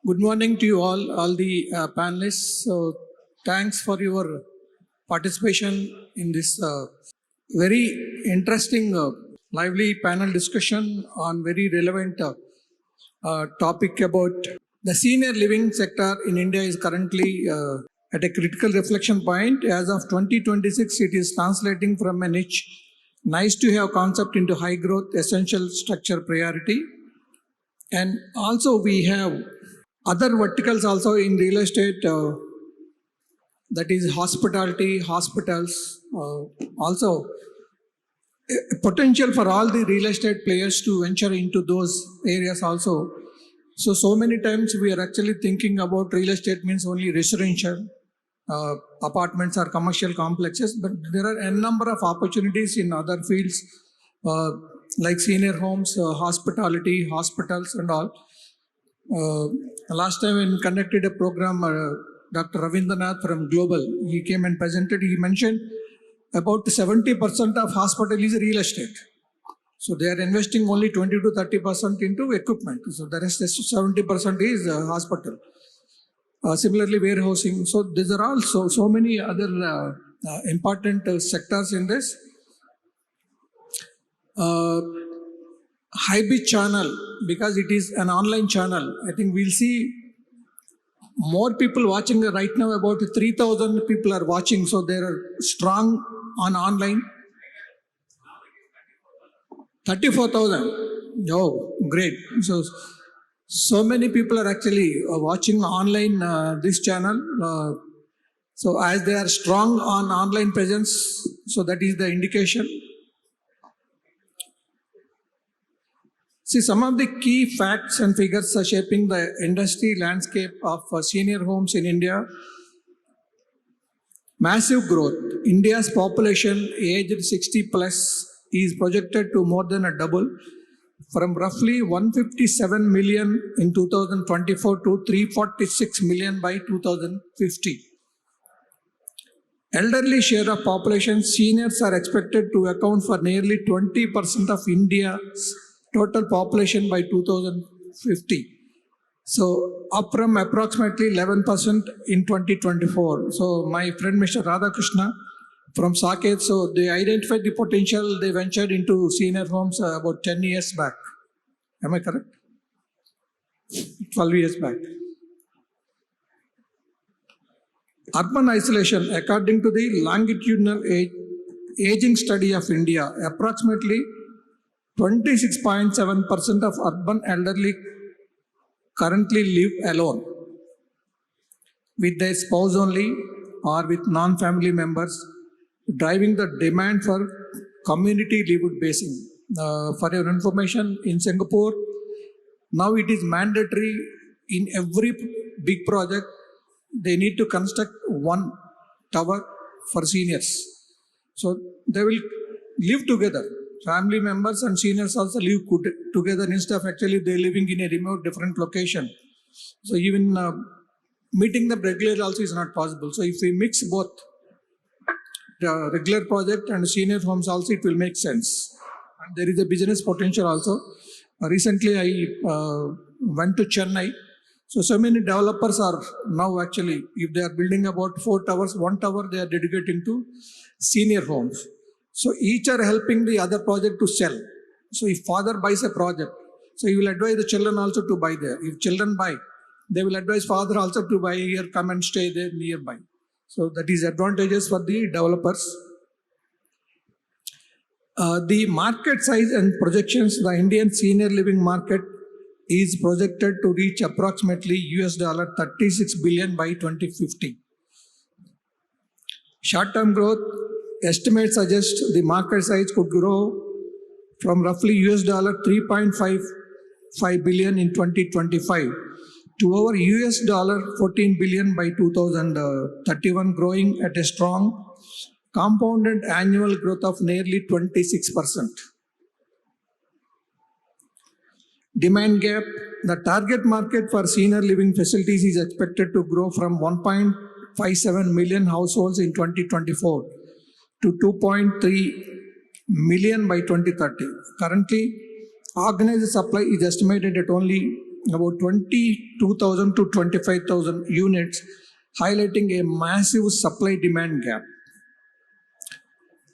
Good morning to you all the panelists. So, thanks for your participation in this very interesting, lively panel discussion on very relevant topic about the senior living sector in India is currently at a critical reflection point. As of 2026, it is translating from a niche, nice to have concept into high growth, essential structure priority. And also we have other verticals also in real estate, that is hospitality, hospitals, also potential for all the real estate players to venture into those areas also. So many times we are actually thinking about real estate means only residential, apartments or commercial complexes, but there are a number of opportunities in other fields like senior homes, hospitality, hospitals and all. Last time when we conducted a program, Dr. Ravindranath from Global, he came and presented, he mentioned about 70% of hospital is real estate. So they are investing only 20 to 30% into equipment. So the rest is 70% is hospital. Similarly, warehousing. So these are all so many other important sectors in this. Hybiz channel, because it is an online channel, I think we'll see more people watching right now. About 3,000 people are watching, so they are strong on online. 34,000. Oh, great! So many people are actually watching online this channel. So as they are strong on online presence, so that is the indication. See, some of the key facts and figures are shaping the industry landscape of senior homes in India. Massive growth. India's population aged 60 plus is projected to more than a double, from roughly 157 million in 2024 to 346 million by 2050. Elderly share of population, seniors are expected to account for nearly 20% of India's total population by 2050. So up from approximately 11% in 2024. So my friend Mr. Radhakrishna from Saket, so they identified the potential, they ventured into senior homes about 10 years back. Am I correct? 12 years back. Urban isolation, according to the longitudinal aging study of India, approximately 26.7% of urban elderly currently live alone, with their spouse only or with non-family members, driving the demand for community lived basing. For your information, in Singapore, now it is mandatory in every big project, they need to construct one tower for seniors. So they will live together. Family members and seniors also live together instead of actually they living in a remote different location. So even meeting them regularly also is not possible. So if we mix both the regular project and senior homes also, it will make sense. And there is a business potential also. Recently I went to Chennai. So many developers are now actually, if they are building about 4 towers, 1 tower they are dedicating to senior homes. So each are helping the other project to sell. So if father buys a project, so he will advise the children also to buy there. If children buy, they will advise father also to buy here, come and stay there nearby. So that is advantages for the developers. The market size and projections, the Indian senior living market is projected to reach approximately $36 billion by 2050. Short-term growth estimates suggest the market size could grow from roughly $3.55 billion in 2025 to over $14 billion by 2031, growing at a strong compounded annual growth of nearly 26%. Demand gap, the target market for senior living facilities is expected to grow from 1.57 million households in 2024 to 2.3 million by 2030. Currently, organized supply is estimated at only about 22,000 to 25,000 units, highlighting a massive supply-demand gap.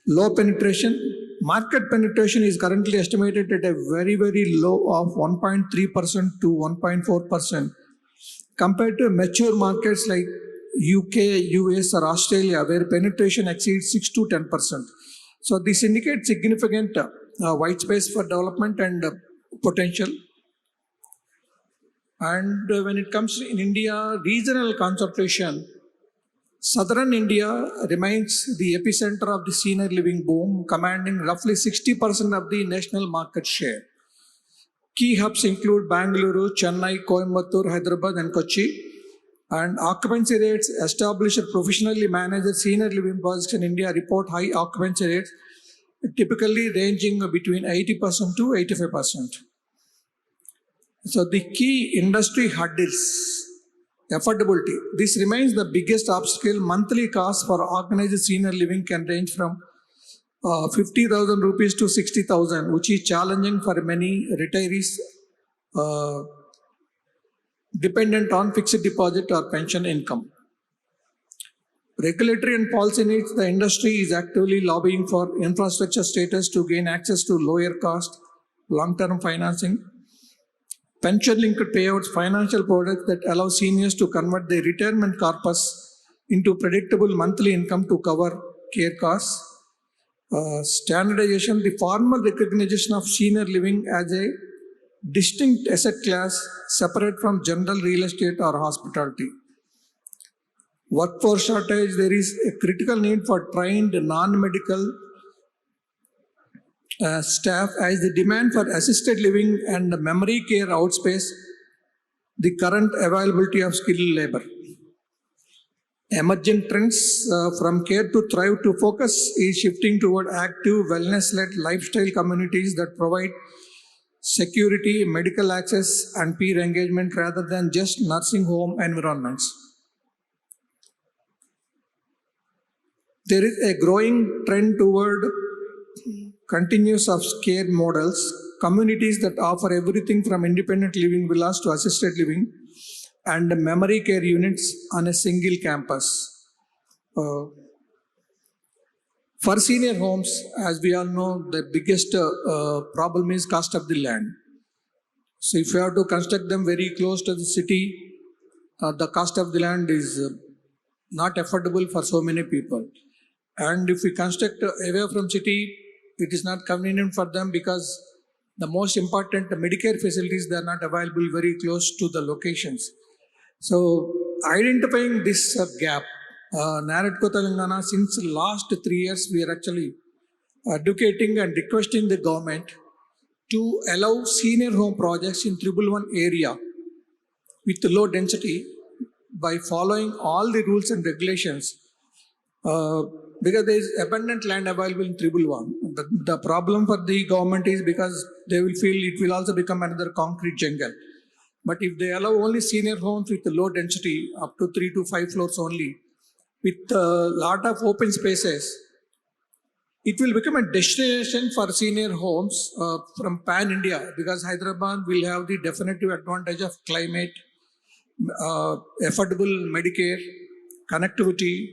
Low penetration. Market penetration is currently estimated at a very, very low of 1.3% to 1.4% compared to mature markets like UK, US or Australia where penetration exceeds 6 to 10%. So this indicates significant white space for development and potential. And when it comes to in India, regional concentration, Southern India remains the epicenter of the senior living boom, commanding roughly 60% of the national market share. Key hubs include Bangalore, Chennai, Coimbatore, Hyderabad and Kochi. And occupancy rates established at professionally managed senior living projects in India report high occupancy rates, typically ranging between 80% to 85%. So the key industry hurdles. Affordability. This remains the biggest obstacle. Monthly costs for organized senior living can range from 50,000 rupees to 60,000, which is challenging for many retirees dependent on fixed deposit or pension income. Regulatory and policy needs. The industry is actively lobbying for infrastructure status to gain access to lower cost, long-term financing. Pension-linked payouts, financial products that allow seniors to convert their retirement corpus into predictable monthly income to cover care costs. Standardization, the formal recognition of senior living as a distinct asset class separate from general real estate or hospitality. Workforce shortage, there is a critical need for trained non-medical staff as the demand for assisted living and memory care outpace the current availability of skilled labor. Emerging trends from care to thrive to focus is shifting toward active wellness-led lifestyle communities that provide security, medical access and peer engagement rather than just nursing home environments. There is a growing trend toward continuous of care models, communities that offer everything from independent living villas to assisted living and memory care units on a single campus. For senior homes, as we all know, the biggest problem is cost of the land. So if you have to construct them very close to the city, the cost of the land is not affordable for so many people. And if we construct away from city, it is not convenient for them because the most important Medicare facilities, they are not available very close to the locations. So identifying this gap, NAREDCO Telangana, since last 3 years, we are actually advocating and requesting the government to allow senior home projects in 111 area with low density by following all the rules and regulations. Because there is abundant land available in 111. The problem for the government is because they will feel it will also become another concrete jungle. But if they allow only senior homes with low density, up to 3 to 5 floors only, with a lot of open spaces, it will become a destination for senior homes from pan-India, because Hyderabad will have the definitive advantage of climate, affordable Medicare, connectivity,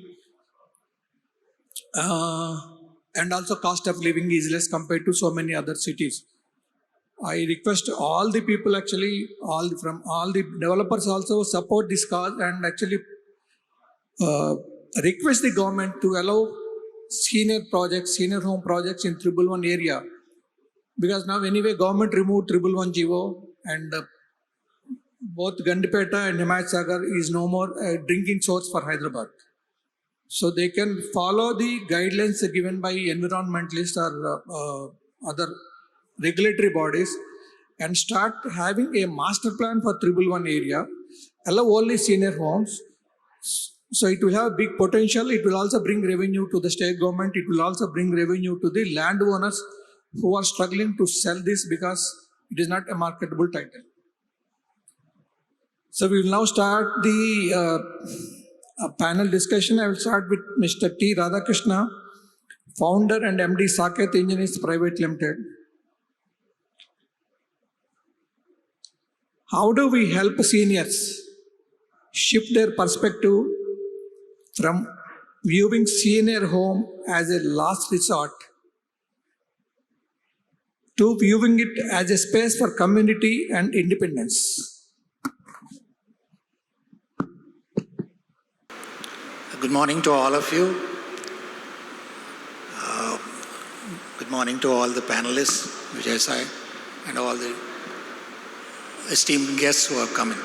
and also cost of living is less compared to so many other cities. I request all the people actually, from all the developers also support this cause and actually request the government to allow senior home projects in 111 area. Because now anyway government removed 111 GO and both Gandipeta and Himayatsagar is no more a drinking source for Hyderabad. So they can follow the guidelines given by environmentalists or other regulatory bodies and start having a master plan for 111 area, allow only senior homes. So it will have big potential. It will also bring revenue to the state government. It will also bring revenue to the landowners who are struggling to sell this because it is not a marketable title. So we will now start the panel discussion. I will start with Mr. T. Radhakrishna, founder and MD Saket Engineers Private Limited. How do we help seniors shift their perspective from viewing senior home as a last resort to viewing it as a space for community and independence? Good morning to all of you. Good morning to all the panelists, Vijay and all the esteemed guests who have come in.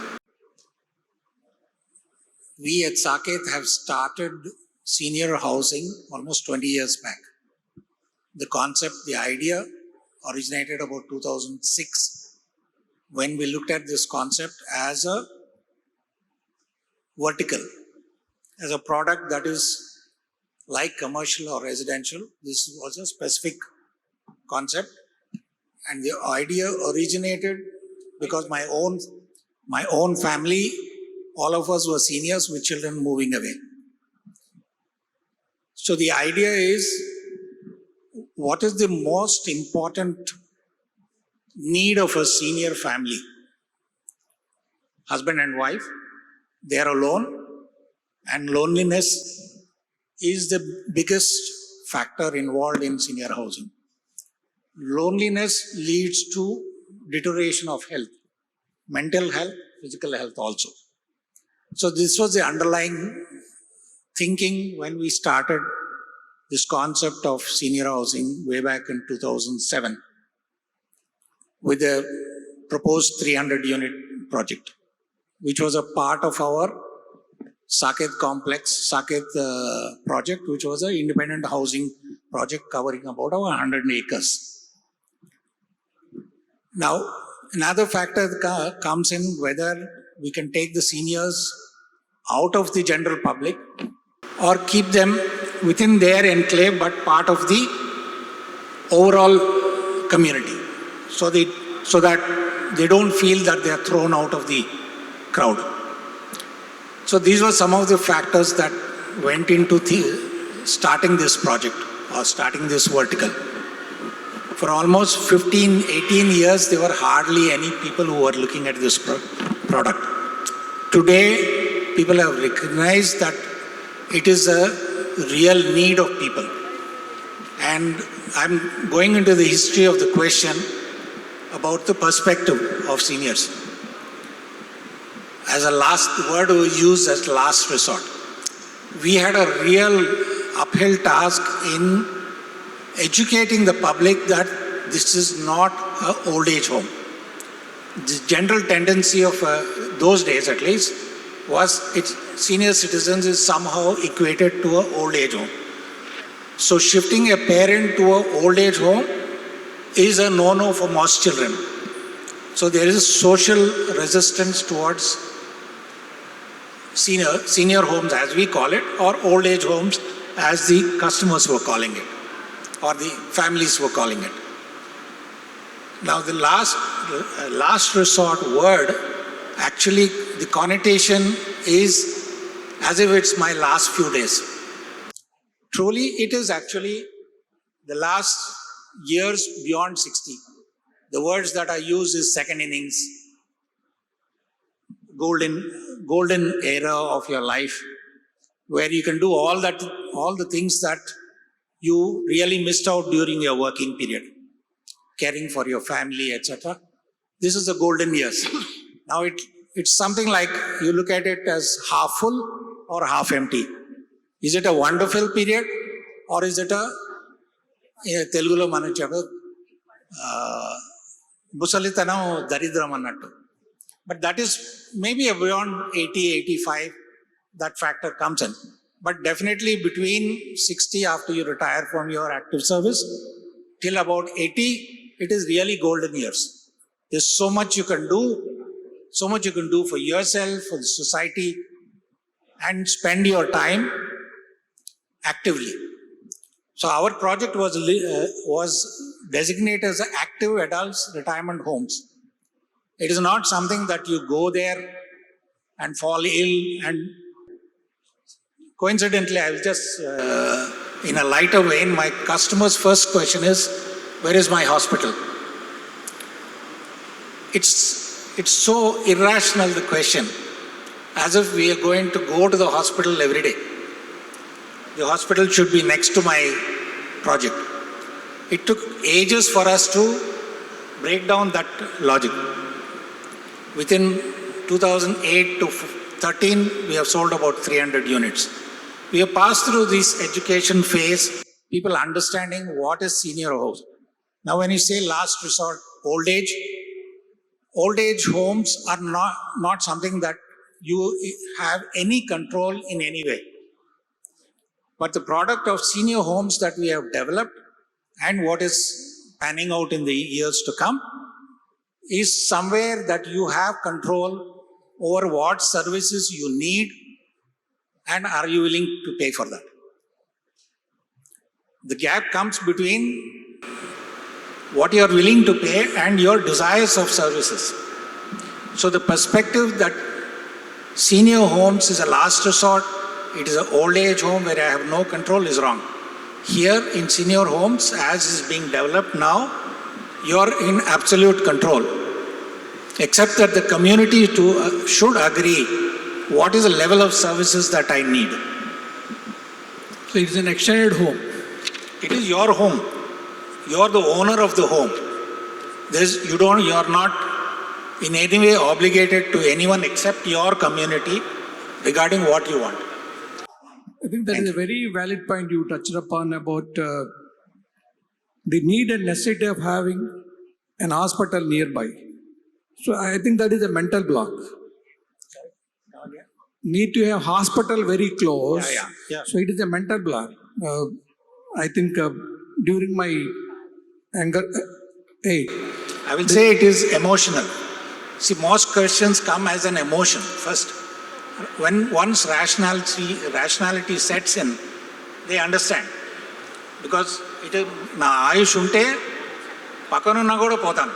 We at Saket have started senior housing almost 20 years back. The concept, the idea originated about 2006 when we looked at this concept as a vertical, as a product that is like commercial or residential. This was a specific concept, and the idea originated because my own family, all of us were seniors with children moving away. So the idea is, what is the most important need of a senior family? Husband and wife, they are alone, and loneliness is the biggest factor involved in senior housing. Loneliness leads to deterioration of health, mental health, physical health also. So this was the underlying thinking when we started this concept of senior housing way back in 2007 with a proposed 300-unit project, which was a part of our Saket complex, Saket project, which was an independent housing project covering about 100 acres. Now, another factor comes in whether we can take the seniors out of the general public or keep them within their enclave but part of the overall community, so that they don't feel that they are thrown out of the crowd. So these were some of the factors that went into starting this project or starting this vertical. For almost 15, 18 years, there were hardly any people who were looking at this product. Today, people have recognized that it is a real need of people. And I'm going into the history of the question about the perspective of seniors. As a last word we use as last resort. We had a real uphill task in educating the public that this is not an old age home. The general tendency of those days at least was senior citizens is somehow equated to an old age home. So shifting a parent to an old age home is a no-no for most children. So there is social resistance towards senior homes, as we call it, or old age homes as the customers were calling it, or the families were calling it. Now the last resort word, actually the connotation is as if it's my last few days. Truly it is actually the last years beyond 60. The words that I use is second innings, golden era of your life, where you can do all the things that you really missed out during your working period, caring for your family, etc. This is the golden years. Now it's something like you look at it as half full or half empty. Is it a wonderful period, or is it a Telugulo మనం చెప్పు ముసలితనం దరిద్రం అన్నట్టు? But that is maybe beyond 80, 85, that factor comes in. But definitely between 60 after you retire from your active service till about 80, it is really golden years. There's so much you can do for yourself, for the society, and spend your time actively. So our project was designated as active adults retirement homes. It is not something that you go there and fall ill. And coincidentally, I will just, in a lighter vein, my customer's first question is, where is my hospital? it's so irrational, the question, as if we are going to go to the hospital every day. The hospital should be next to my project. It took ages for us to break down that logic. Within 2008 to 13, we have sold about 300 units. We have passed through this education phase, people understanding what is senior house. Now, when you say last resort, old age homes are not something that you have any control in any way. But the product of senior homes that we have developed and what is panning out in the years to come is somewhere that you have control over what services you need and are you willing to pay for that. The gap comes between what you are willing to pay and your desires of services. So the perspective that senior homes is a last resort, it is an old age home where I have no control is wrong. Here in senior homes, as is being developed now, you are in absolute control. Except that the community should agree what is the level of services that I need. So it is an extended home. It is your home. You are the owner of the home. You are not in any way obligated to anyone except your community regarding what you want. I think that is a very valid point you touched upon about the need and necessity of having an hospital nearby. So I think that is a mental block. Need to have hospital very close. Yeah. So it is a mental block. I think during my anger age. I will say it is emotional. See, most questions come as an emotion first. When once rationality sets in, they understand. Because it is na ayush unte pakana unna kuda potanu.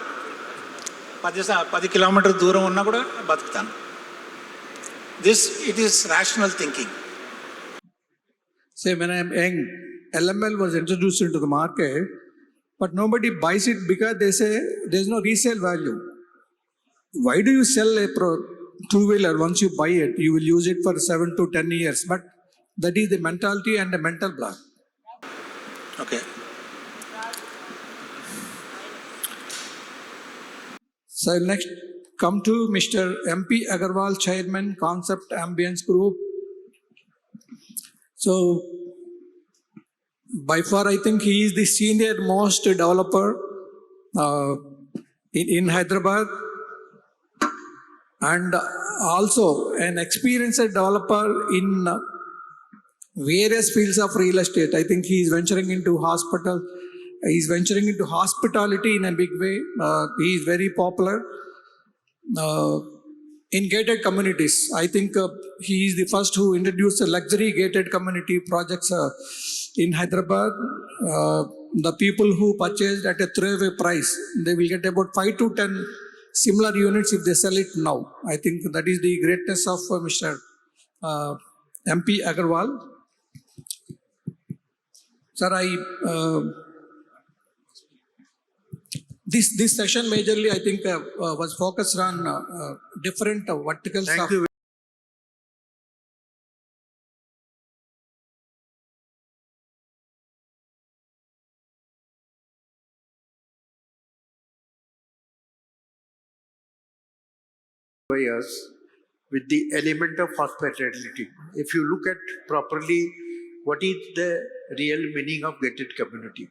10 kilometers దూరం ఉన్నా కూడా బతుకుతాను. It is rational thinking. Say when I am young, LML was introduced into the market, but nobody buys it because they say there is no resale value. Why do you sell a two-wheeler? Once you buy it, you will use it for 7 to 10 years. But that is the mentality and the mental block. Okay. So next, come to Mr. MP Agarwal, Chairman, Concept Ambience Group. So by far, I think he is the senior most developer in Hyderabad, and also an experienced developer in various fields of real estate. I think he is venturing into hospital. He is venturing into hospitality in a big way. He is very popular in gated communities. I think he is the first who introduced a luxury gated community projects in Hyderabad. The people who purchased at a throwaway price, they will get about 5 to 10 similar units if they sell it now. I think that is the greatness of Mr. MP Agarwal. Sir, this session majorly, I think, was focused on different verticals. Thank you. Years with the element of hospitality. If you look at properly, what is the real meaning of gated community?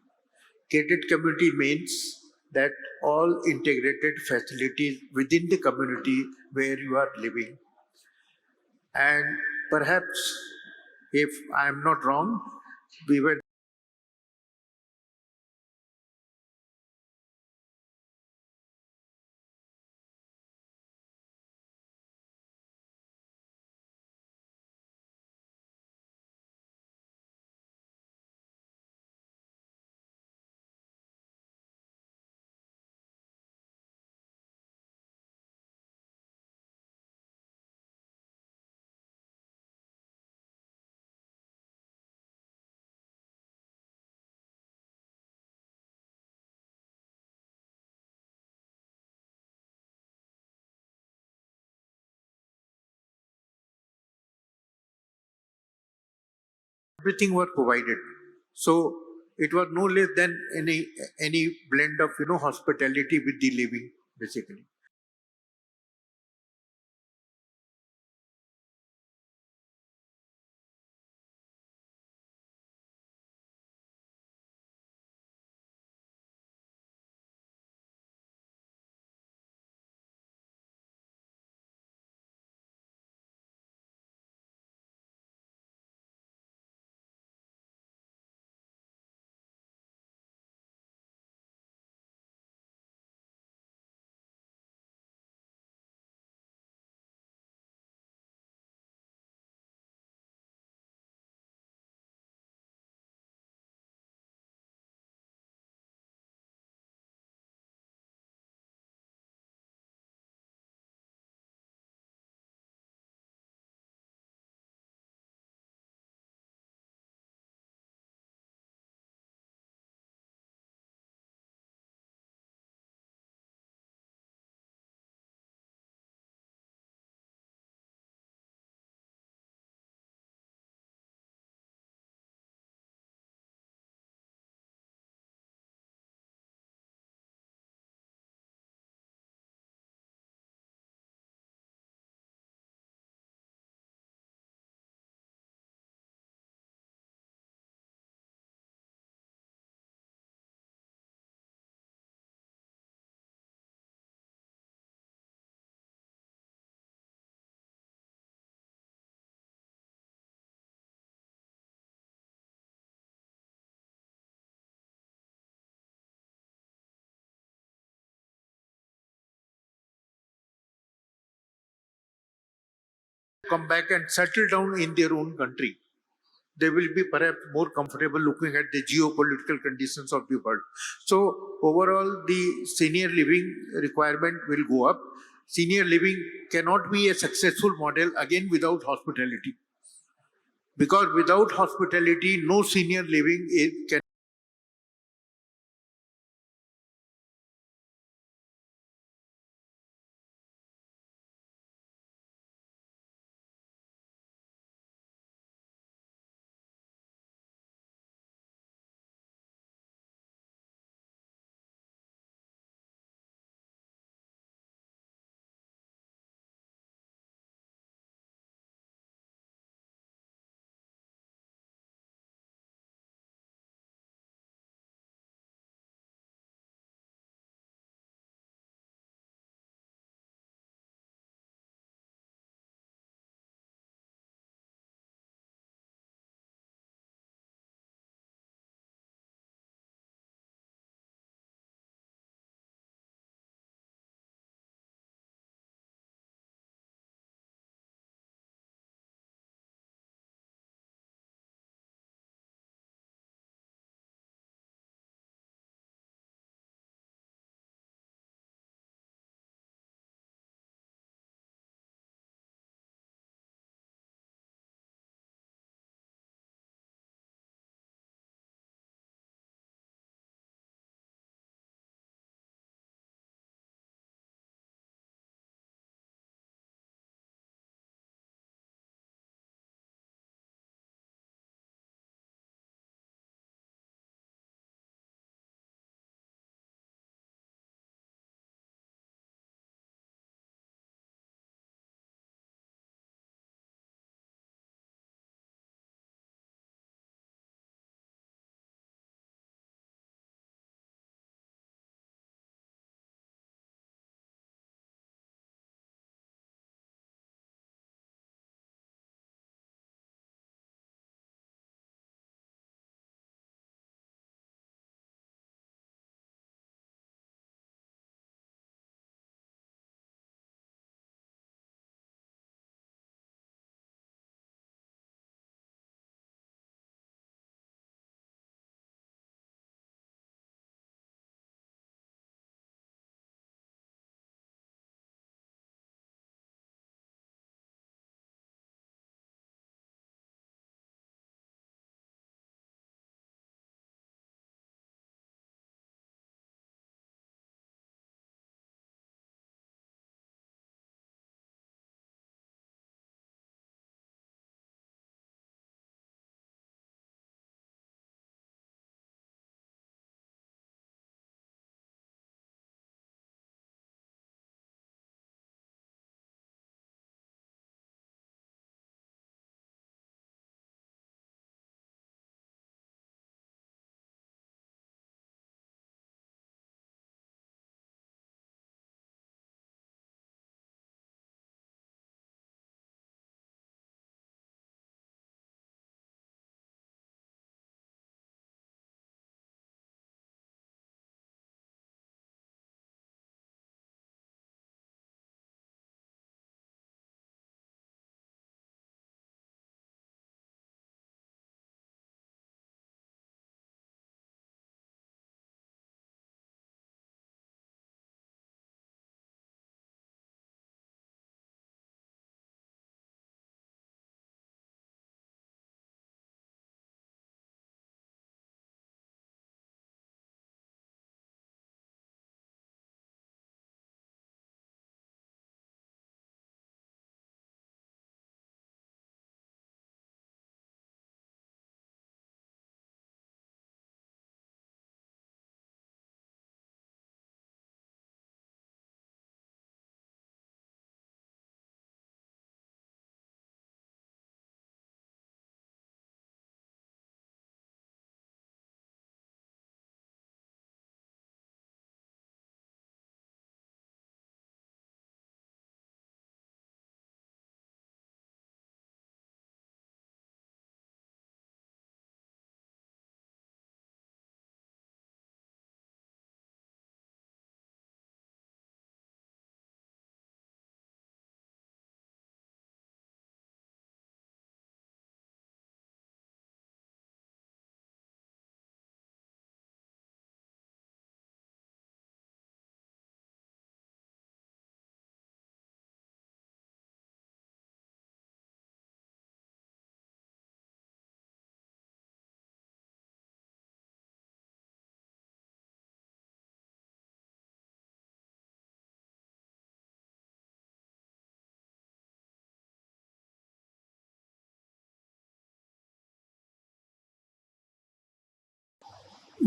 Gated community means that all integrated facilities within the community where you are living. And perhaps, if I am not wrong, we were everything was provided. So it was no less than any blend of hospitality with the living, basically. Come back and settle down in their own country. They will be perhaps more comfortable looking at the geopolitical conditions of the world. So overall, the senior living requirement will go up. Senior living cannot be a successful model again without hospitality. Because without hospitality, no senior living can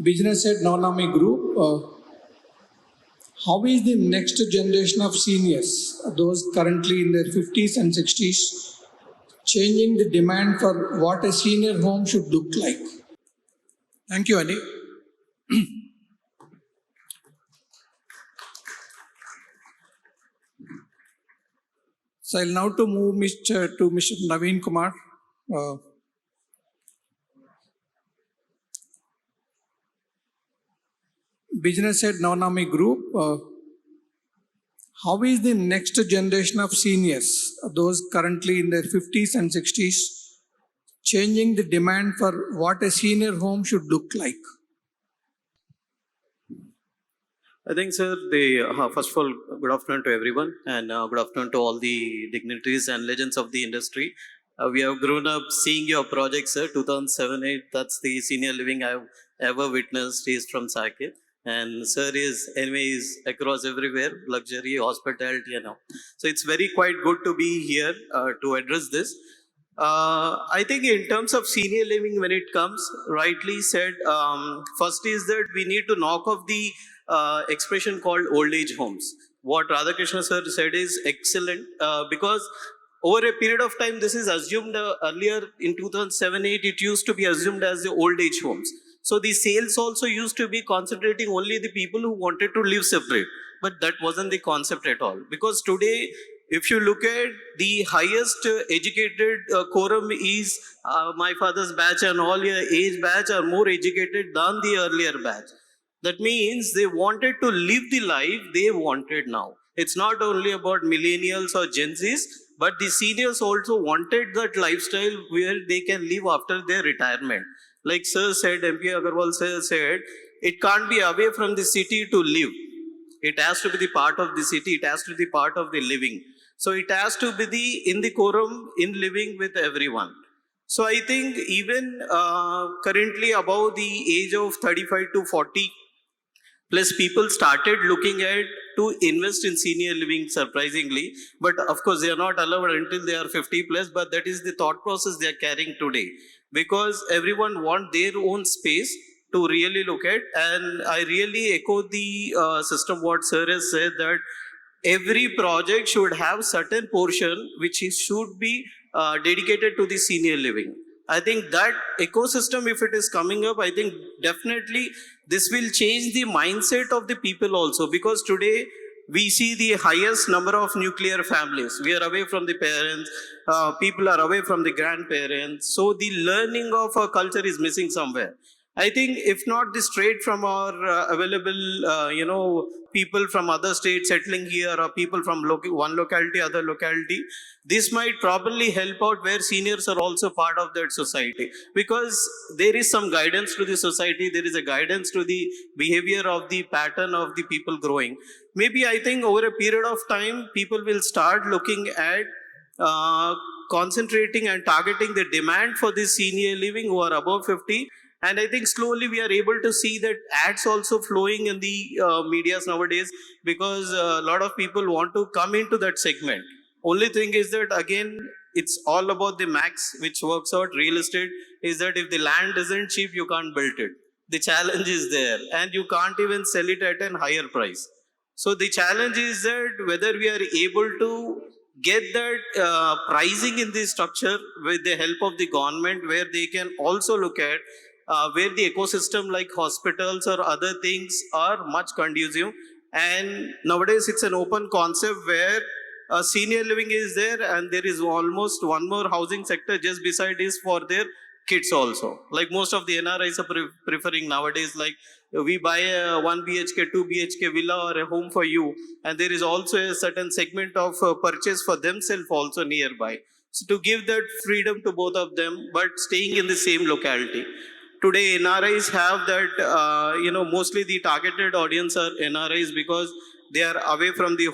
business at Navanaami Group. How is the next generation of seniors, those currently in their 50s and 60s, changing the demand for what a senior home should look like? Thank you, Ali. So I'll now to move to Mr. Naveen Kumar. Business at Navanaami Group. How is the next generation of seniors, those currently in their 50s and 60s, changing the demand for what a senior home should look like? I think, sir, first of all, good afternoon to everyone, and good afternoon to all the dignitaries and legends of the industry. We have grown up seeing your project, sir, 2007-8. That's the senior living I've ever witnessed. He is from Saket. And sir is, anyways, across everywhere, luxury, hospitality and all. So it's very quite good to be here to address this. I think in terms of senior living, when it comes, rightly said, first is that we need to knock off the expression called old age homes. What Radhakrishna sir said is excellent because over a period of time, this is assumed earlier in 2007-8, it used to be assumed as the old age homes. So the sales also used to be concentrating only the people who wanted to live separate. But that wasn't the concept at all. Because today, if you look at the highest educated quorum is my father's batch and all your age batch are more educated than the earlier batch. That means they wanted to live the life they wanted now. It's not only about millennials or Gen Zs, but the seniors also wanted that lifestyle where they can live after their retirement. Like Sir said, MP Agarwal Sir said, it can't be away from the city to live. It has to be the part of the city. It has to be part of the living. So it has to be in the quorum, in living with everyone. So I think even currently above the age of 35 to 40, plus people started looking at to invest in senior living surprisingly. But of course, they are not allowed until they are 50 plus, but that is the thought process they are carrying today. Because everyone wants their own space to really look at. And I really echo the system what Sir has said that every project should have certain portion which should be dedicated to the senior living. I think that ecosystem, if it is coming up, I think definitely this will change the mindset of the people also. Because today we see the highest number of nuclear families. We are away from the parents. People are away from the grandparents. So the learning of our culture is missing somewhere. I think if not the straight from our available, people from other states settling here or people from one locality, other locality, this might probably help out where seniors are also part of that society. Because there is some guidance to the society, there is a guidance to the behavior of the pattern of the people growing. Maybe I think over a period of time, people will start looking at concentrating and targeting the demand for this senior living who are above 50. And I think slowly we are able to see that ads also flowing in the medias nowadays because a lot of people want to come into that segment. Only thing is that again, it's all about the max, which works out real estate, is that if the land isn't cheap, you can't build it. The challenge is there and you can't even sell it at a higher price. So the challenge is that whether we are able to get that pricing in the structure with the help of the government where they can also look at where the ecosystem like hospitals or other things are much conducive. And nowadays it's an open concept where senior living is there and there is almost one more housing sector just beside is for their kids also. Like most of the NRIs are preferring nowadays, like we buy a 1 BHK, 2 BHK villa or a home for you. And there is also a certain segment of purchase for themselves also nearby. So to give that freedom to both of them, but staying in the same locality. Today, NRIs have that, mostly the targeted audience are NRIs because they are away from the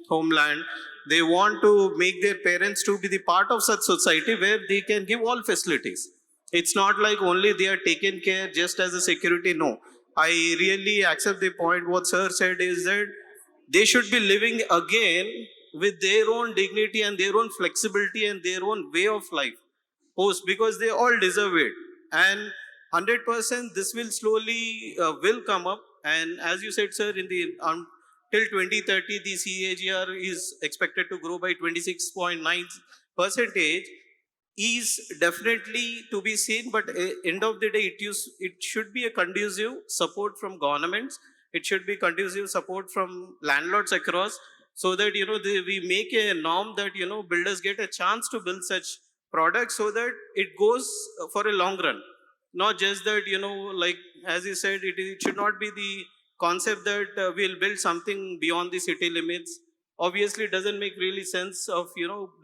homeland. They want to make their parents to be the part of such society where they can give all facilities. It's not like only they are taken care just as a security. No, I really accept the point what Sir said is that they should be living again with their own dignity and their own flexibility and their own way of life. Post because they all deserve it. And 100% this will slowly will come up. And as you said, sir, in the till 2030, the CAGR is expected to grow by 26.9%. Is definitely to be seen, but end of the day, it should be a conducive support from governments. It should be conducive support from landlords across, so that we make a norm that builders get a chance to build such products, so that it goes for a long run. Not just that like as you said, it should not be the concept that we'll build something beyond the city limits. Obviously it doesn't make really sense of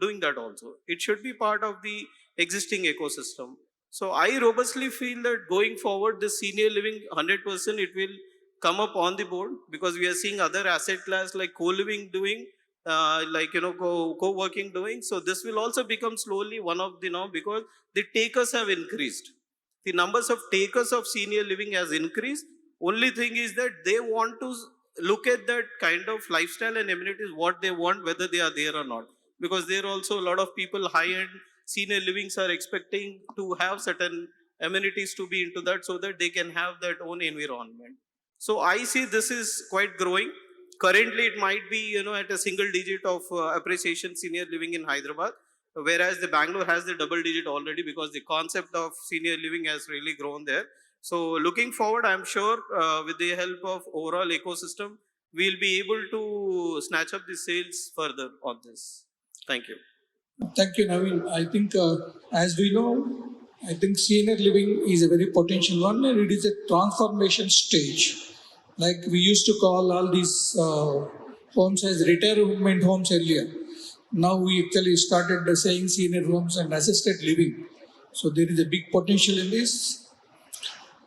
doing that. Also it should be part of the existing ecosystem. So I robustly feel that going forward, the senior living 100% it will come up on the board, because we are seeing other asset class like co-living doing, like co-working doing. So this will also become slowly one of the now, because the takers have increased. The numbers of takers of senior living has increased. Only thing is that they want to look at that kind of lifestyle and amenities, what they want, whether they are there or not. Because there are also a lot of people, high-end senior livings are expecting to have certain amenities to be into that, so that they can have that own environment. So I see this is quite growing. Currently, it might be at a single digit of appreciation senior living in Hyderabad, whereas the Bangalore has the double digit already, because the concept of senior living has really grown there. So looking forward, I'm sure with the help of overall ecosystem, we'll be able to snatch up the sales further on this. Thank you. Thank you, Naveen. I think, as we know, I think senior living is a very potential one, and it is a transformation stage. Like we used to call all these homes as retirement homes earlier. Now we actually started saying senior homes and assisted living. So there is a big potential in this.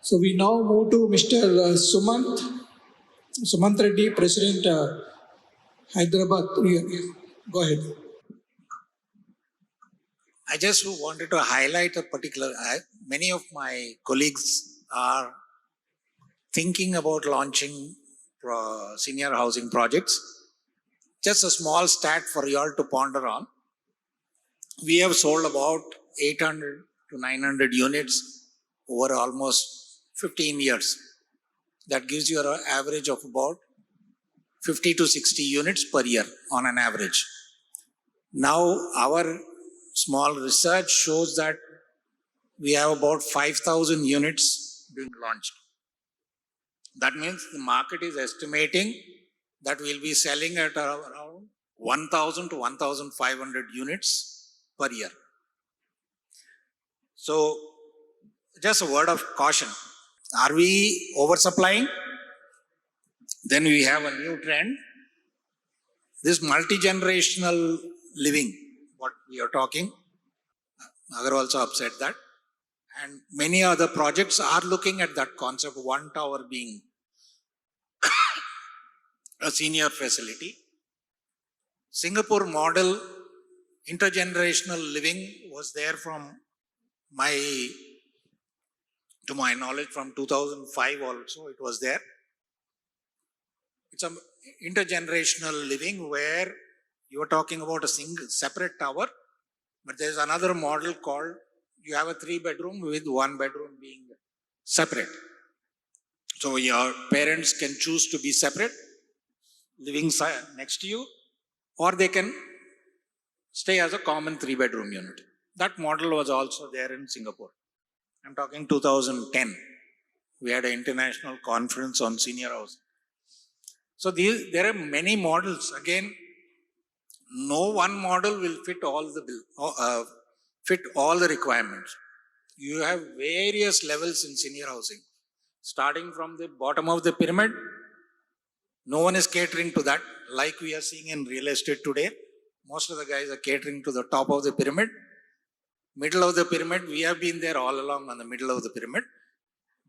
So we now move to Mr. Sumant Reddy, President, Hyderabad. Yes, go ahead. I just wanted to highlight a particular, many of my colleagues are thinking about launching senior housing projects. Just a small stat for you all to ponder on. We have sold about 800 to 900 units over almost 15 years. That gives you an average of about 50 to 60 units per year on an average. Now our small research shows that we have about 5,000 units being launched. That means the market is estimating that we'll be selling at around 1,000 to 1,500 units per year. So just a word of caution. Are we oversupplying? Then we have a new trend. This multi-generational living, what we are talking, Agar also upset that. And many other projects are looking at that concept, one tower being a senior facility. Singapore model, intergenerational living was there to my knowledge from 2005 also it was there. It's an intergenerational living where you are talking about a single separate tower, but there is another model called you have a 3-bedroom with 1 bedroom being separate. So your parents can choose to be separate, living next to you, or they can stay as a common 3-bedroom unit. That model was also there in Singapore. I'm talking 2010. We had an international conference on senior housing. So there are many models. Again, no one model will fit all the requirements. You have various levels in senior housing. Starting from the bottom of the pyramid, no one is catering to that. Like we are seeing in real estate today, most of the guys are catering to the top of the pyramid. Middle of the pyramid, we have been there all along on the middle of the pyramid.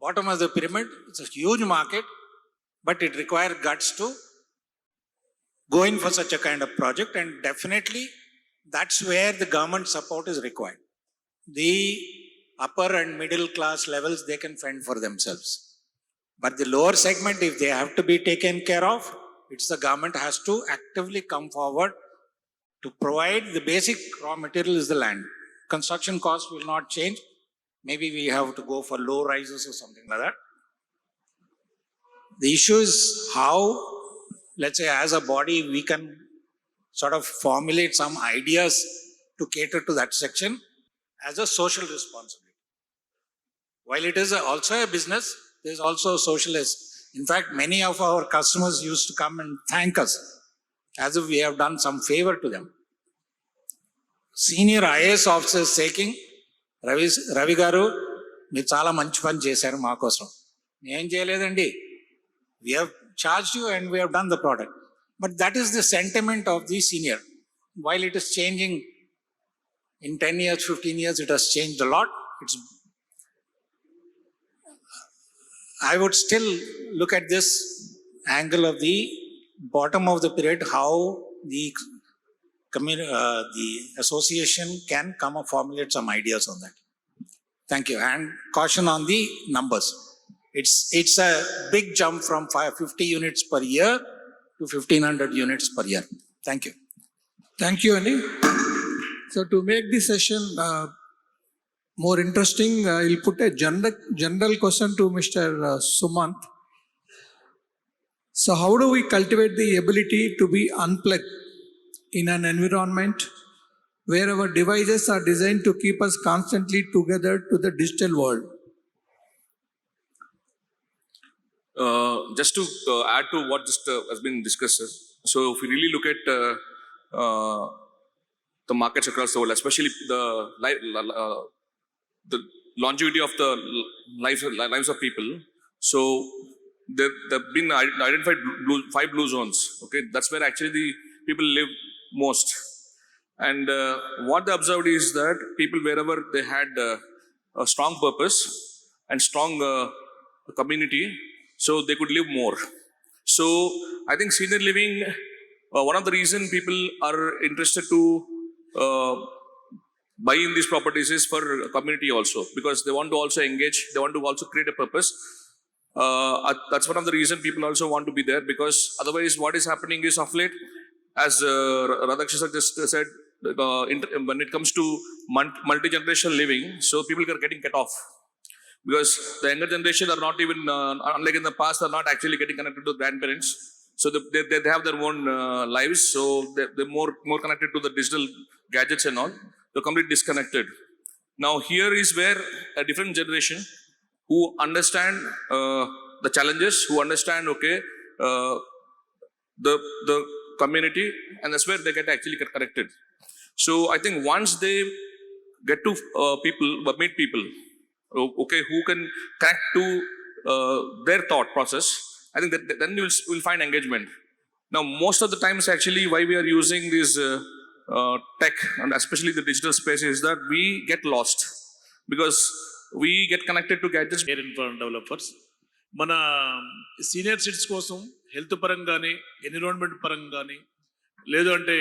Bottom of the pyramid, it's a huge market, but it requires guts to go in for such a kind of project, and definitely that's where the government support is required. The upper and middle class levels, they can fend for themselves. But the lower segment, if they have to be taken care of, it's the government has to actively come forward to provide the basic raw material is the land. Construction cost will not change. maybe we have to go for low rises or something like that. The issue is how, let's say, as a body, we can sort of formulate some ideas to cater to that section as a social responsibility. While it is also a business, there is also socialist. In fact, many of our customers used to come and thank us as if we have done some favor to them. Senior IAS officers saying, Ravi garu, మీరు చాలా మంచి పని చేశారు మా కోసం. ఏం చేయలేదండి. We have charged you and we have done the product. But that is the sentiment of the senior. While it is changing in 10 years, 15 years, it has changed a lot. I would still look at this angle of the bottom of the period, how the association can come and formulate some ideas on that. Thank you. And caution on the numbers. It's a big jump from 50 units per year to 1,500 units per year. Thank you. Thank you, Ani. So to make this session more interesting, I'll put a general question to Mr. Sumant. So how do we cultivate the ability to be unplugged in an environment where our devices are designed to keep us constantly together to the digital world? Just to add to what just has been discussed, sir. So if we really look at the markets across the world, especially the longevity of the lives of people, so there have been identified 5 blue zones. Okay, that's where actually the people live most. And what they observed is that people, wherever they had a strong purpose and strong community, so they could live more. So I think senior living, one of the reasons people are interested to buy in these properties is for community also, because they want to also engage, they want to also create a purpose. That's one of the reasons people also want to be there, because otherwise what is happening is of late, as Radhakrishna just said, when it comes to multi-generational living, so people are getting cut off. Because the younger generation are not even, unlike in the past, are not actually getting connected to grandparents. So they have their own lives, so they're more connected to the digital gadgets and all. They're completely disconnected. Now here is where a different generation who understand the challenges, who understand, okay, the community, and that's where they get actually connected. So I think once they get to meet people, okay, who can connect to their thought process, I think that then we'll find engagement. Now, most of the times actually why we are using this tech, and especially the digital space, is that we get lost because we get connected to gadgets. Developers మన senior citizens కోసం health పరంగా కానీ environment పరంగా కానీ లేదు అంటే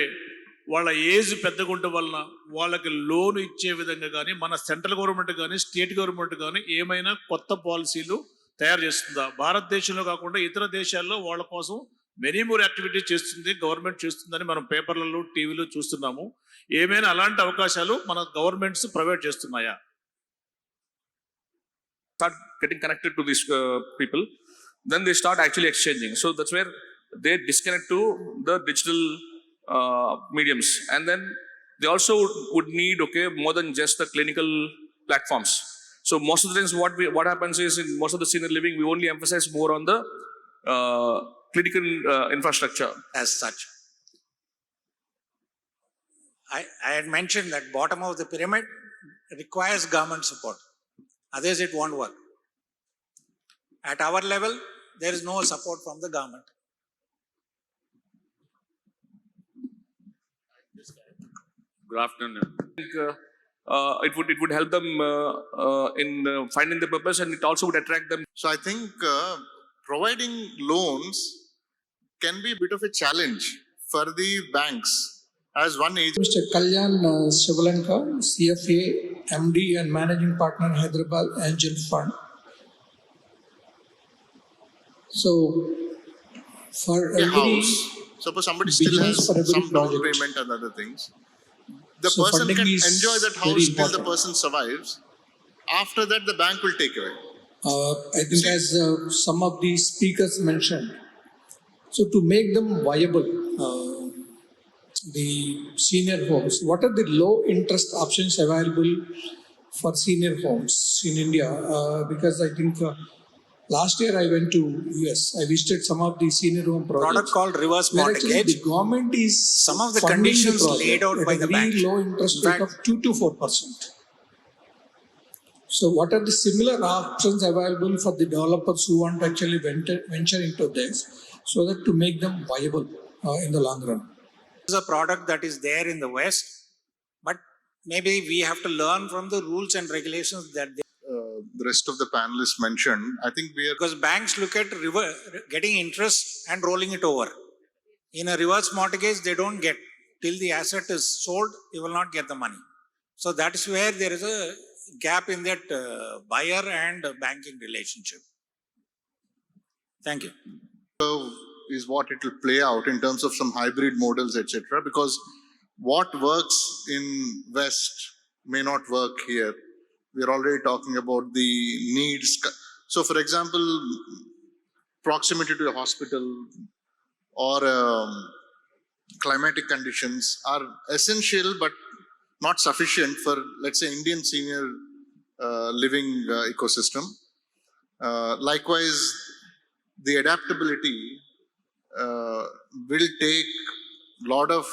వాళ్ళ age పెద్దగా ఉండటం వలన వాళ్ళకి లోన్ ఇచ్చే విధంగా కానీ మన సెంట్రల్ గవర్నమెంట్ కానీ స్టేట్ గవర్నమెంట్ కానీ ఏమైనా కొత్త పాలసీలు తయారు చేస్తుందా? భారతదేశంలో కాకుండా ఇతర దేశాల్లో వాళ్ళ కోసం మెనీ మోర్ యాక్టివిటీస్ చేస్తుంది గవర్నమెంట్ చేస్తుందని మనం పేపర్లలో టీవీలో చూస్తున్నాము. ఏమైనా అలాంటి అవకాశాలు మన గవర్నమెంట్స్ ప్రొవైడ్ చేస్తున్నాయా? Start getting connected to these people, then they start actually exchanging. So that's where they disconnect to the digital mediums, and then they also would need, okay, more than just the clinical platforms. So most of the times what happens is, in most of the senior living, we only emphasize more on the clinical infrastructure as such. I had mentioned that bottom of the pyramid requires government support. Otherwise, it won't work. At our level, there is no support from the government. Good afternoon. I think it would help them in finding the purpose, and it also would attract them. So I think providing loans can be a bit of a challenge for the banks. As one agent, Mr. Kalyan Shivalanka, CFA, MD and Managing Partner, Hyderabad Angel Fund. So, for a house, suppose somebody still has some down payment and other things, the person can enjoy that house till the person survives. After that, the bank will take away. I think as some of the speakers mentioned, so to make them viable, the senior homes, what are the low interest options available for senior homes in India? Because I think last year I went to US, I visited some of the senior home Product projects. called reverse Where actually mortgage. the government is Some of the funding conditions project laid out at by a the very bank. low interest In rate fact, of 2 to 4%. So what are the similar options available for the developers who want to actually venture into this so that to make them viable in the long run? is a product that is there in the West, but maybe we have to learn from the rules and regulations that they, The rest of the panelists mentioned, I think we are because banks look at getting interest and rolling it over. In a reverse mortgage, they don't get till the asset is sold, you will not get the money. So that is where there is a gap in that buyer and banking relationship. Thank you. is what it will play out in terms of some hybrid models, etc. Because what works in West may not work here. We are already talking about the needs. So, for example, proximity to a hospital or climatic conditions are essential but not sufficient for, let's say, Indian senior living ecosystem. Likewise, the adaptability will take a lot of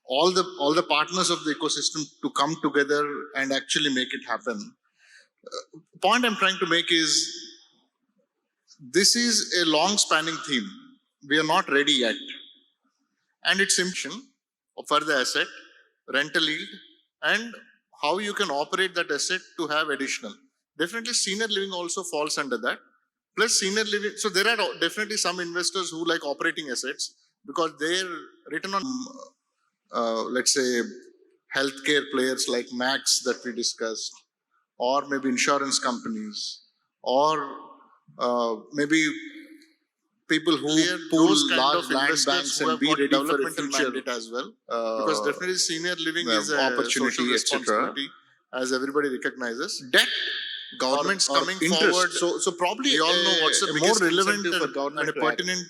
all the partners of the ecosystem to come together and actually make it happen. Point I'm trying to make is this is a long spanning theme. We are not ready yet, and it's important for the asset, rental yield, and how you can operate that asset to have additional. Definitely senior living also falls under that. Plus senior living, so there are definitely some investors who like operating assets because their return on, let's say, healthcare players like Max that we discussed, or maybe insurance companies, or maybe people who pool large land banks and be ready for a future mandate as well. Because definitely senior living is an opportunity, etc. As everybody recognizes. Debt, governments coming forward. So probably we all know what's the more relevant for government and a pertinent.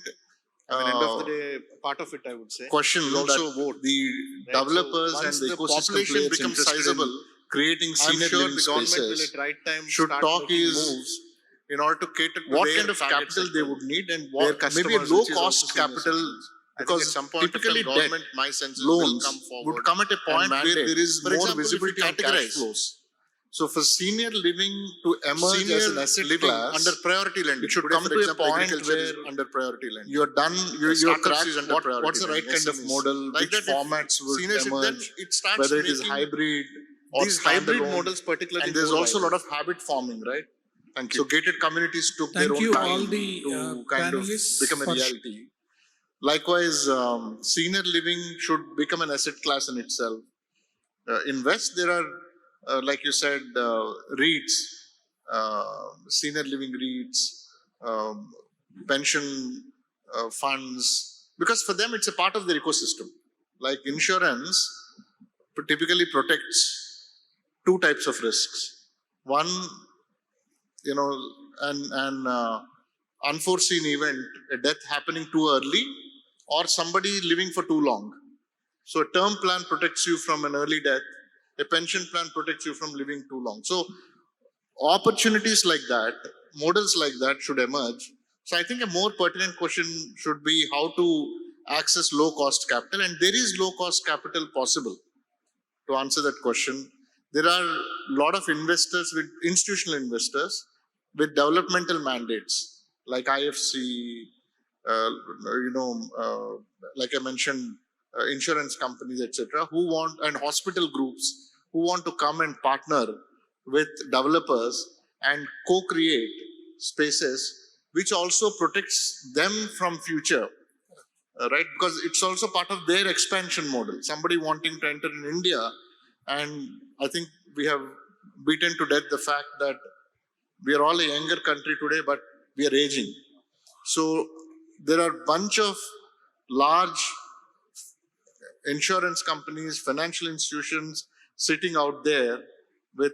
End of the day, part of it, I would say. Question also vote. The developers So and the ecosystem population players becomes interested sizable, in creating senior sure living the government will spaces at right time should start talk making is moves in order to cater to what kind of capital they would need and their what maybe a customers, low which is cost also senior capital citizens. I think because at some point of typically time, government, my sense is, will loans come forward would come at a point where mandate. there is For more example, if you visibility on cash categorize flows. So for senior living to emerge senior as an asset living class, under priority lending, it should today, come for to example, a point agriculture is where under priority lending. you're done, you're Startups cracked is under what's priority the right lending, kind of SMEs. model, Like which that, if formats would seniors, then emerge, it starts whether it is making hybrid or these hybrid standalone. models particularly And there's more also a lot viable. of habit forming, right? Thank you. So gated communities took Thank their you, own time all the, to kind of panelists become a for reality. Likewise, senior living should become an asset class in itself. In West, there are, like you said, REITs, senior living REITs, pension funds, because for them it's a part of their ecosystem. Like insurance typically protects two types of risks. One, an unforeseen event, a death happening too early, or somebody living for too long. So a term plan protects you from an early death. A pension plan protects you from living too long. So opportunities like that, models like that should emerge. So I think a more pertinent question should be how to access low cost capital, and there is low cost capital possible. To answer that question, there are a lot of investors, with institutional investors with developmental mandates like IFC, like I mentioned, insurance companies, etc., who want, and hospital groups who want to come and partner with developers and co-create spaces which also protects them from future, right? Because it's also part of their expansion model. Somebody wanting to enter in India, and I think we have beaten to death the fact that we are all a younger country today, but we are aging. So there are a bunch of large insurance companies, financial institutions sitting out there with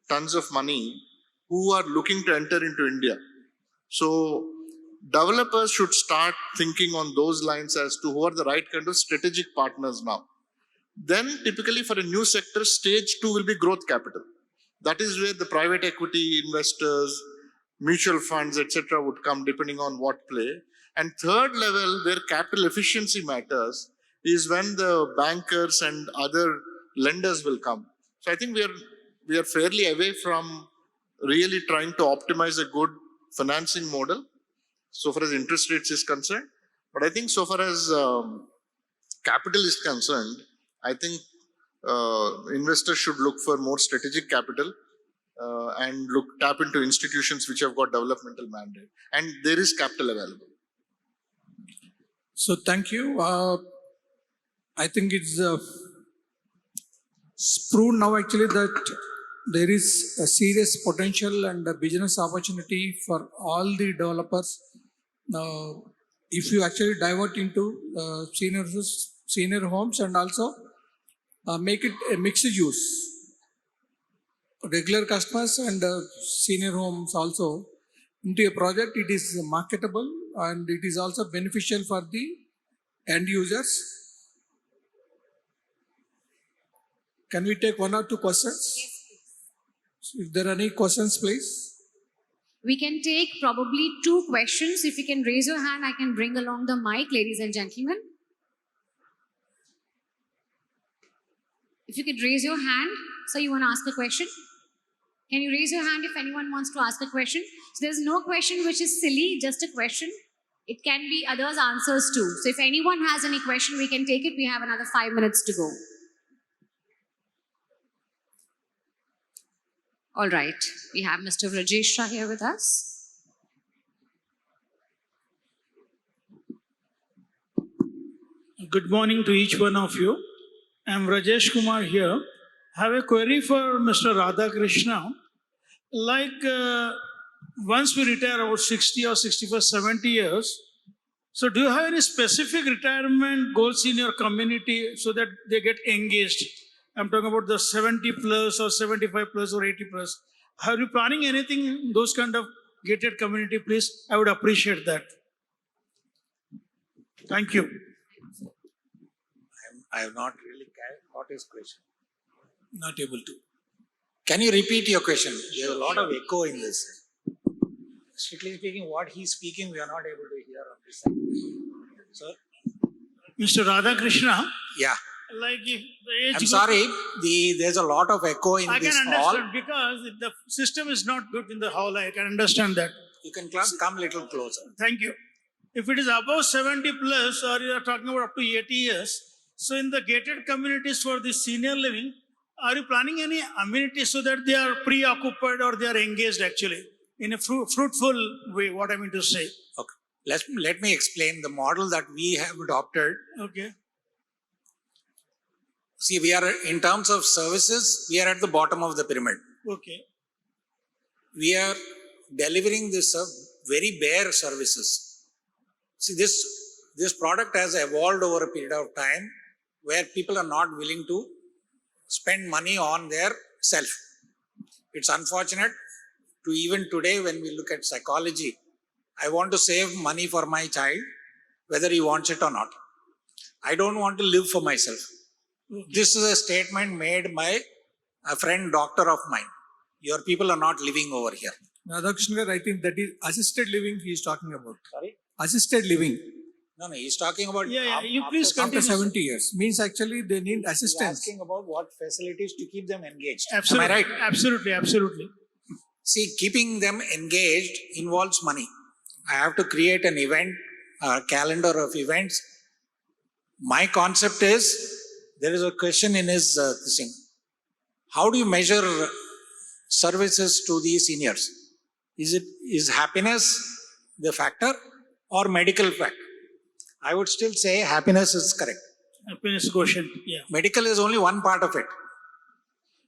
tons of money who are looking to enter into India. So developers should start thinking on those lines as to who are the right kind of strategic partners now. Then typically for a new sector, stage 2 will be growth capital. That is where the private equity investors, mutual funds, etc. would come depending on what play. And third level where capital efficiency matters is when the bankers and other lenders will come. So I think we are fairly away from really trying to optimize a good financing model so far as interest rates is concerned. But I think so far as capital is concerned, I think investors should look for more strategic capital and tap into institutions which have got developmental mandate. And there is capital available. So thank you. I think it's proved now actually that there is a serious potential and a business opportunity for all the developers. If you actually divert into senior homes and also make it a mixed use. Regular customers and senior homes also into a project, it is marketable and it is also beneficial for the end users. Can we take 1 or 2 questions? Yes, please. If there are any questions, please. We can take probably 2 questions. If you can raise your hand, I can bring along the mic, ladies and gentlemen. If you could raise your hand, so you want to ask a question? Can you raise your hand if anyone wants to ask a question? So there's no question which is silly, just a question. It can be others' answers too. So if anyone has any question, we can take it. We have another 5 minutes to go. All right, we have Mr. Rajesh Shah here with us. Good morning to each one of you. I'm Rajesh Kumar here. I have a query for Mr. Radhakrishna. Once we retire about 60 or 65, 70 years, so do you have any specific retirement goals in your community so that they get engaged? I'm talking about the 70 plus or 75 plus or 80 plus. Are you planning anything in those kind of gated community, please? I would appreciate that. Thank you. I have not really got his question. Not able to. Can you repeat your question? There's a lot of echo in this. Strictly speaking, what he's speaking, we are not able to hear on this side. So, Mr. Radhakrishna, yeah. like if the age I'm sorry, there's a lot of echo in I this can hall. understand because the system is not good in the hall. I can understand that. You can come a little closer. Thank you. If it is above 70 plus or you are talking about up to 80 years, so in the gated communities for the senior living, are you planning any amenities so that they are preoccupied or they are engaged actually in a fruitful way, what I mean to say? Okay. Let me explain the model that we have adopted. Okay. See, we are in terms of services, we are at the bottom of the pyramid. Okay. We are delivering this very bare services. See, this product has evolved over a period of time where people are not willing to spend money on their self. It's unfortunate to even today when we look at psychology, I want to save money for my child, whether he wants it or not. I don't want to live for myself. This is a statement made by a friend doctor of mine. Your people are not living over here. Radhakrishna, I think that is assisted living he is talking about. Sorry? Assisted living. No, he's talking about You please After continue. 70 years. Means actually they need He's assistance. asking about what facilities to keep them engaged. Absolutely. Am I right? Absolutely. Absolutely. See, keeping them engaged involves money. I have to create an event, a calendar of events. My concept is, there is a question in his thing. How do you measure services to the seniors? Is happiness the factor or medical factor? I would still say happiness is correct. Happiness quotient. Yeah. Medical is only one part of it.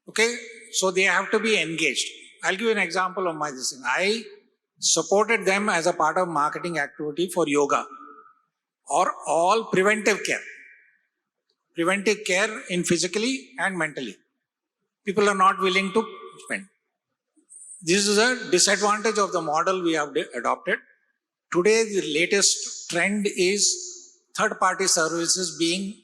Okay, so they have to be engaged. I'll give you an example of my this thing. I supported them as a part of marketing activity for yoga or all preventive care. Preventive care in physically and mentally. People are not willing to spend. This is a disadvantage of the model we have adopted. Today, the latest trend is third-party services being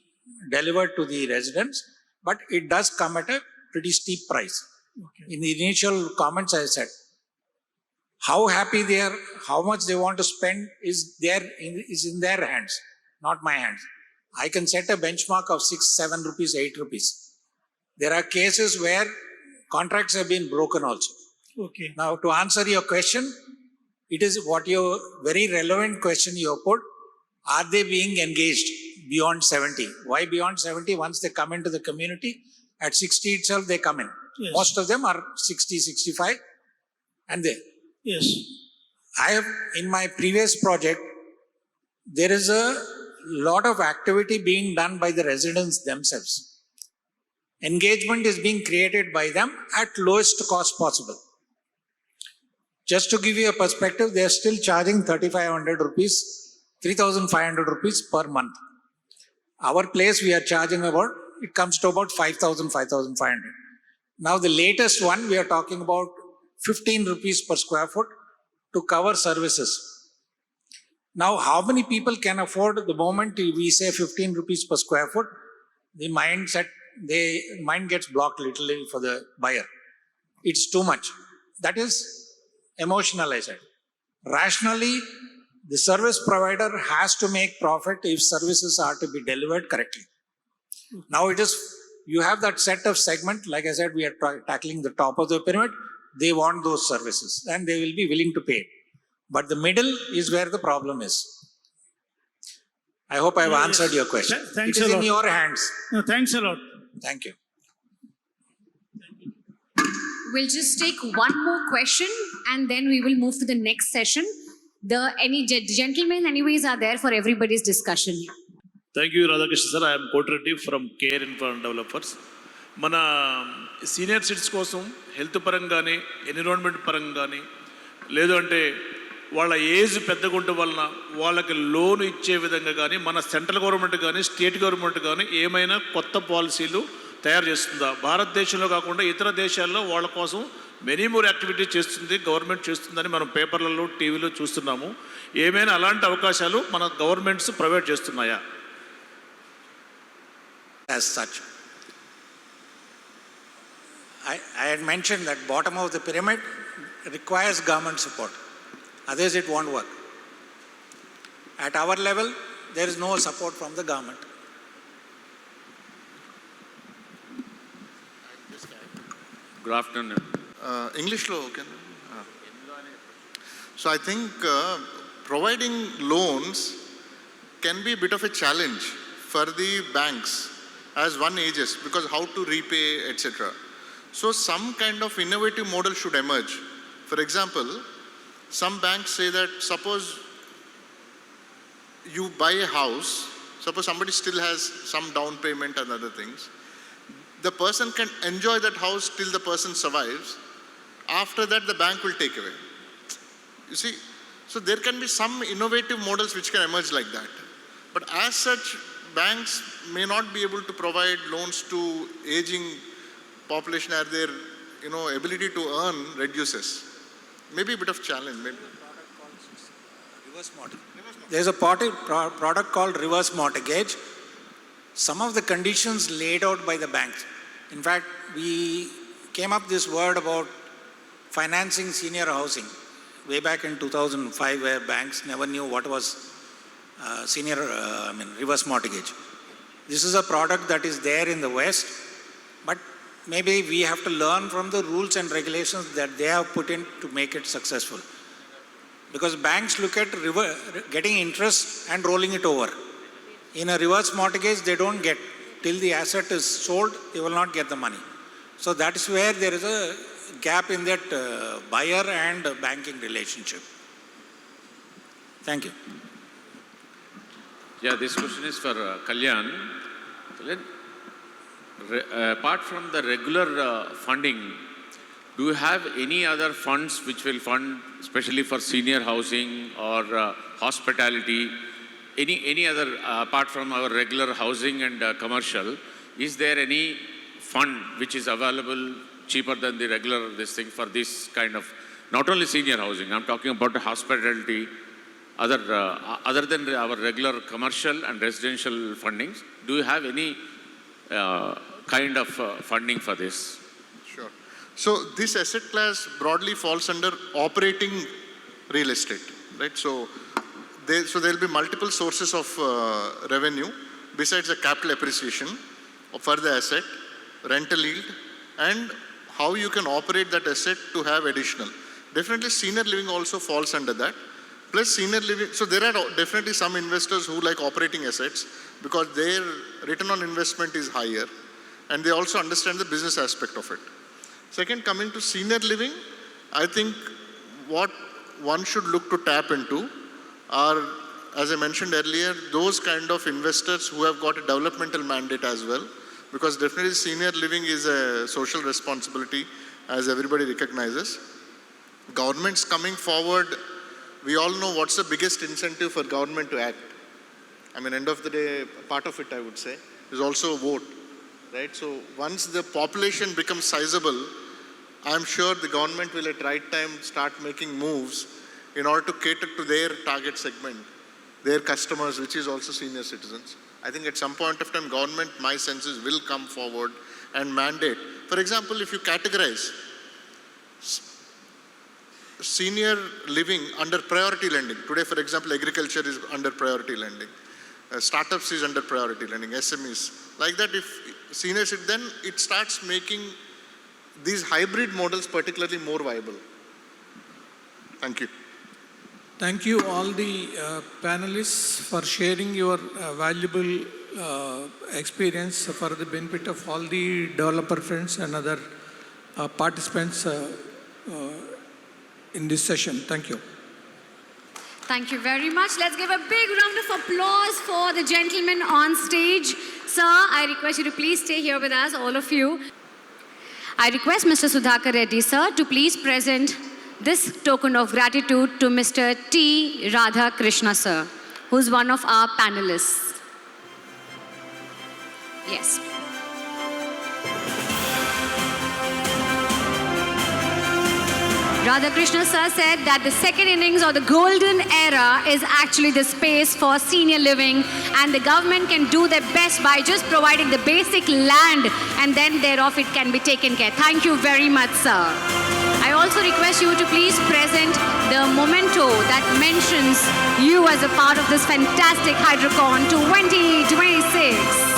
delivered to the residents, but it does come at a pretty steep price. Okay. In the initial comments, I said, how happy they are, how much they want to spend is in their hands, not my hands. I can set a benchmark of 6, 7 rupees, 8 rupees. There are cases where contracts have been broken also. Okay. Now, to answer your question, it is what your very relevant question you put. Are they being engaged beyond 70? Why beyond 70? Once they come into the community, at 60 itself they come in. Yes. Most of them are 60, 65, and they. Yes. I have, in my previous project, there is a lot of activity being done by the residents themselves. Engagement is being created by them at lowest cost possible. Just to give you a perspective, they are still charging 3,500 rupees, 3,500 rupees per month. Our place we are charging about, it comes to about 5,000, 5,500. Now the latest one, we are talking about 15 rupees per square foot to cover services. Now, how many people can afford the moment we say 15 rupees per square foot? The mind gets blocked literally for the buyer. It's too much. That is emotional, I said. Rationally, the service provider has to make profit if services are to be delivered correctly. Now it is, you have that set of segment, like I said, we are tackling the top of the pyramid. They want those services and they will be willing to pay. But the middle is where the problem is. I hope I have answered your question. Thanks it is a lot. in your hands. No, thanks a lot. Thank you. We'll just take one more question and then we will move to the next session. Any gentlemen anyways are there for everybody's discussion. Thank you Radhakrishna sir. I'm Kotireddy from care infra developers. మన senior citizens కోసం health పరంగానే, environment పరంగానే, లేదు అంటే వాళ్ళ age పెద్దగా ఉండటం వలన వాళ్ళకి లోన్ ఇచ్చే విధంగా కానీ మన సెంట్రల్ గవర్నమెంట్ కానీ స్టేట్ గవర్నమెంట్ కానీ ఏమైనా కొత్త పాలసీలు తయారు చేస్తుందా? భారతదేశంలో కాకుండా ఇతర దేశాల్లో వాళ్ళ కోసం మెనీ మోర్ యాక్టివిటీ చేస్తుంది గవర్నమెంట్ చేస్తుందని మనం పేపర్లలో, టీవీలో చూస్తున్నాము. ఏమైనా అలాంటి అవకాశాలు మన గవర్నమెంట్స్ ప్రొవైడ్ చేస్తున్నాయా? As such, I had mentioned that bottom of the pyramid requires government support. Otherwise it won't work. At our level, there is no support from the government. Good afternoon. English lo can. So I think providing loans can be a bit of a challenge for the banks as one ages, because how to repay, etc. So some kind of innovative model should emerge. For example, some banks say that suppose you buy a house, suppose somebody still has some down payment and other things, the person can enjoy that house till the person survives. After that, the bank will take away. You see, so there can be some innovative models which can emerge like that. But as such, banks may not be able to provide loans to aging population as their ability to earn reduces. Maybe a bit of challenge. Maybe. Reverse mortgage. There is a product called reverse mortgage. Some of the conditions laid out by the banks. In fact, we came up this word about financing senior housing way back in 2005, where banks never knew what was reverse mortgage. This is a product that is there in the West, but maybe we have to learn from the rules and regulations that they have put in to make it successful. Because banks look at getting interest and rolling it over. In a reverse mortgage, they don't get. Till the asset is sold, they will not get the money. So that is where there is a gap in that buyer and banking relationship. Thank you. Yeah, this question is for Kalyan. Apart from the regular funding, do you have any other funds which will fund especially for senior housing or hospitality? Any other, apart from our regular housing and commercial, is there any fund which is available cheaper than the regular this thing for this kind of, not only senior housing, I'm talking about hospitality, other than our regular commercial and residential fundings. Do you have any kind of funding for this? Sure. So this asset class broadly falls under operating real estate, right? So there will be multiple sources of revenue besides the capital appreciation for the asset, rental yield, and how you can operate that asset to have additional. Definitely senior living also falls under that. Plus senior living, so there are definitely some investors who like operating assets because their return on investment is higher and they also understand the business aspect of it. Second, coming to senior living, I think what one should look to tap into are, as I mentioned earlier, those kind of investors who have got a developmental mandate as well, because definitely senior living is a social responsibility, as everybody recognizes. Governments coming forward, we all know what's the biggest incentive for government to act. I mean, end of the day, part of it, I would say, is also a vote, right? So once the population becomes sizable, I'm sure the government will at right time start making moves in order to cater to their target segment, their customers, which is also senior citizens. I think at some point of time, government, my senses, will come forward and mandate. For example, if you categorize senior living under priority lending, today, for example, agriculture is under priority lending, startups is under priority lending, SMEs. Like that, if senior citizen, then it starts making these hybrid models particularly more viable. Thank you. Thank you all the panelists for sharing your valuable experience for the benefit of all the developer friends and other participants in this session. Thank you. Thank you very much. Let's give a big round of applause for the gentleman on stage. Sir, I request you to please stay here with us, all of you. I request Mr. Sudhakar Reddy, sir, to please present this token of gratitude to Mr. T. Radha Krishna, sir, who's one of our panelists. Yes. Radhakrishna sir said that the second innings or the golden era is actually the space for senior living, and the government can do their best by just providing the basic land, and then thereof it can be taken care. Thank you very much, sir. I also request you to please present the memento that mentions you as a part of this fantastic HYDRECON 2026.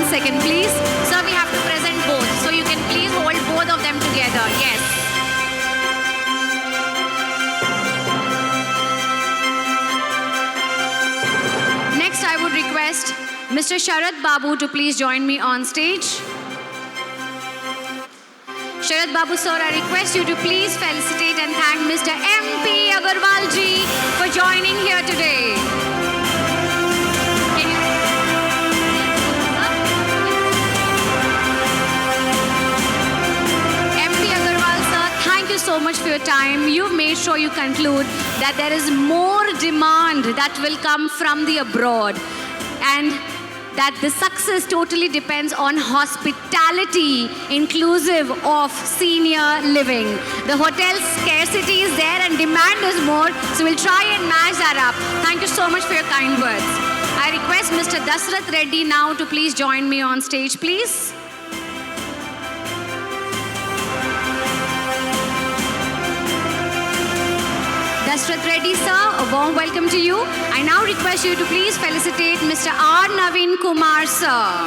Second, please. Sir, we have to present both. So you can please hold both of them together. Yes. Next, I would request Mr. Sharad Babu to please join me on stage. Sharad Babu, sir, I request you to please felicitate and thank Mr. MP Agarwal ji for joining here today. So much for your time. You've made sure you conclude that there is more demand that will come from the abroad, and that the success totally depends on hospitality inclusive of senior living. The hotel scarcity is there and demand is more, so we'll try and match that up. Thank you so much for your kind words. I request Mr. Dasrath Reddy now to please join me on stage, please. Dasrath Reddy, sir, a warm welcome to you. I now request you to please felicitate Mr. R. Naveen Kumar, sir.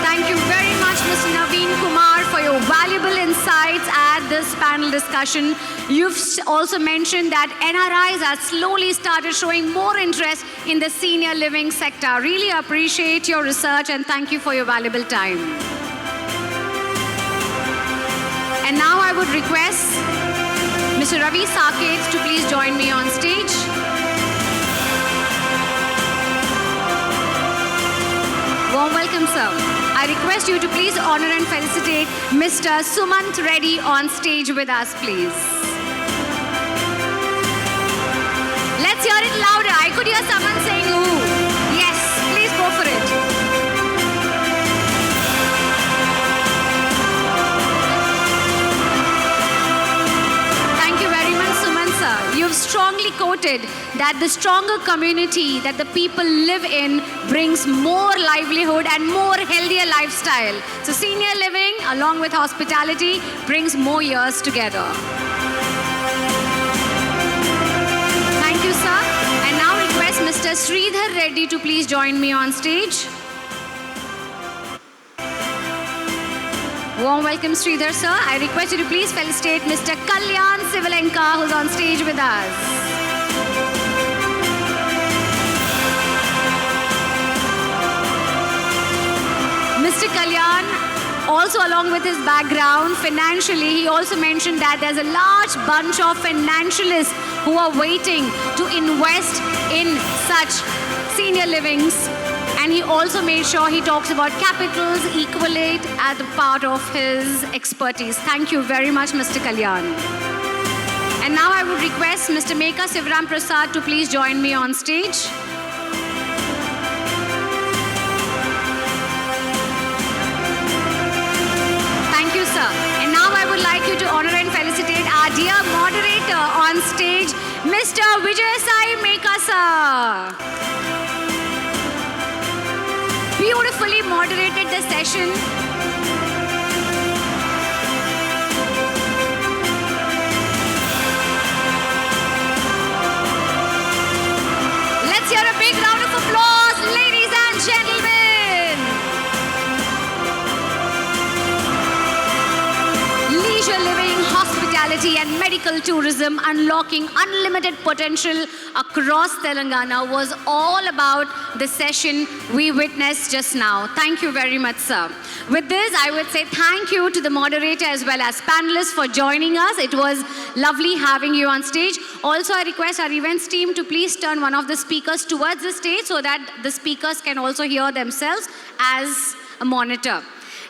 Thank you very much, Mr. Naveen Kumar, for your valuable insights at this panel discussion. You've also mentioned that NRIs have slowly started showing more interest in the senior living sector. Really appreciate your research and thank you for your valuable time. And now I would request Mr. Ravi Saket to please join me on stage. Warm welcome, sir. I request you to please honor and felicitate Mr. Sumant Reddy on stage with us, please. Let's hear it louder. I could hear someone saying, ooh. Yes, please go for it. Thank you very much, Suman sir. You've strongly quoted that the stronger community that the people live in brings more livelihood and more healthier lifestyle. So senior living along with hospitality brings more years together. Thank you, sir. And now request Mr. Sridhar Reddy to please join me on stage. Warm welcome, Sridhar sir. I request you to please felicitate Mr. Kalyan Sivalenka, who's on stage with us. Mr. Kalyan, also along with his background financially, he also mentioned that there's a large bunch of financialists who are waiting to invest in such senior livings. And he also made sure he talks about capitals equalate as a part of his expertise. Thank you very much, Mr. Kalyan. And now I would request Mr. Meka Sivram Prasad to please join me on stage. Thank you, sir. And now I would like you to honor and felicitate our dear moderator on stage, Mr. Vijay Meka, sir. Beautifully moderated the session. Let's hear a big round of applause, ladies and gentlemen. Leisure living, hospitality and medical tourism unlocking unlimited potential across Telangana was all about the session we witnessed just now. Thank you very much, sir. With this, I would say thank you to the moderator as well as panelists for joining us. It was lovely having you on stage. Also, I request our events team to please turn one of the speakers towards the stage so that the speakers can also hear themselves as a monitor.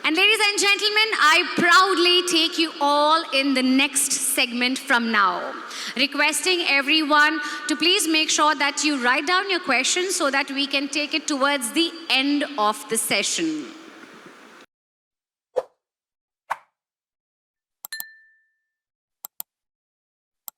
And ladies and gentlemen, I proudly take you all in the next segment from now. Requesting everyone to please make sure that you write down your questions so that we can take it towards the end of the session.